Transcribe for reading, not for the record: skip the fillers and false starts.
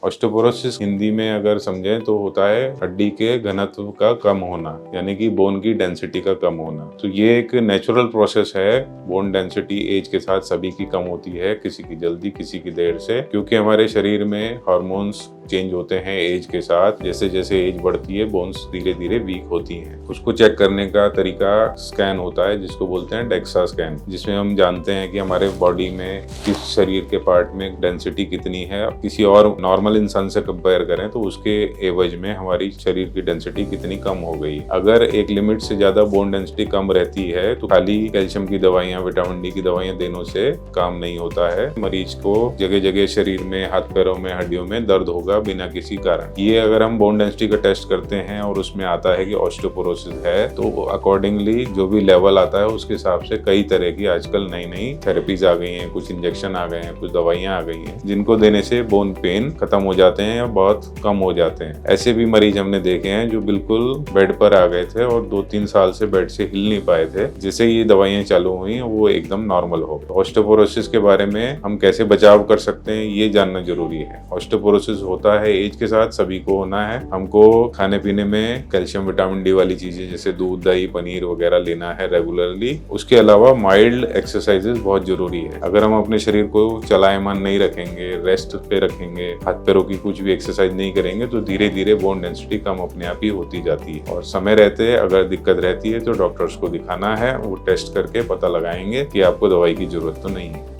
Osteoporosis Hindi में अगर समझें तो होता है हड्डी के घनत्व का कम होना, यानी कि बोन की डेंसिटी का कम होना। तो ये एक नेचुरल प्रोसेस है। बोन डेंसिटी एज के साथ सभी की कम होती है, किसी की जल्दी किसी की देर से, क्योंकि हमारे शरीर में हार्मोन्स चेंज होते हैं एज के साथ। जैसे जैसे एज बढ़ती है बोन्स धीरे धीरे वीक होती हैं। उसको चेक करने का तरीका स्कैन होता है, जिसको बोलते हैं डेक्सा स्कैन, जिसमें हम जानते हैं कि हमारे बॉडी में किस शरीर के पार्ट में डेंसिटी कितनी है। किसी और नॉर्मल इंसान से कंपेयर करें तो उसके एवज में हमारी शरीर की डेंसिटी कितनी कम हो गई। अगर एक लिमिट से ज्यादा बोन डेंसिटी कम रहती है तो खाली कैल्शियम की दवाइयां, विटामिन डी की दवाइयां देने से काम नहीं होता है। मरीज को जगह जगह शरीर में, हाथ पैरों में, हड्डियों में दर्द होगा बिना किसी कारण। ये अगर हम बोन डेंसिटी का टेस्ट करते हैं और उसमें आता है कि ऑस्टियोपोरोसिस है, तो अकॉर्डिंगली जो भी लेवल आता है उसके हिसाब से कई तरह की आजकल नई नई थेरेपीज आ गई हैं, कुछ इंजेक्शन आ गए हैं, कुछ दवाइयां आ गई हैं, जिनको देने से बोन पेन खत्म हो जाते हैं या बहुत कम हो जाते हैं। ऐसे भी मरीज हमने देखे हैं जो बिल्कुल बेड पर आ गए थे और 2-3 साल से बेड से हिल नहीं पाए थे। जैसे ये दवाइयां चालू हुई वो एकदम नॉर्मल हो। ऑस्टियोपोरोसिस के बारे में हम कैसे बचाव कर सकते हैं ये जानना जरूरी है। ऑस्टियोपोरोसिस होता है एज के साथ, सभी को होना है। हमको खाने पीने में कैल्शियम, विटामिन डी वाली चीजें जैसे दूध, दही, पनीर वगैरह लेना है रेगुलरली। उसके अलावा माइल्ड एक्सरसाइजेस बहुत जरूरी है। अगर हम अपने शरीर को चलायमान नहीं रखेंगे, रेस्ट पे रखेंगे, हाथ पैरों की कुछ भी एक्सरसाइज नहीं करेंगे तो धीरे धीरे बोन डेंसिटी कम अपने आप ही होती जाती है। और समय रहते अगर दिक्कत रहती है तो डॉक्टर्स को दिखाना है, वो टेस्ट करके पता लगाएंगे कि आपको दवाई की जरूरत तो नहीं है।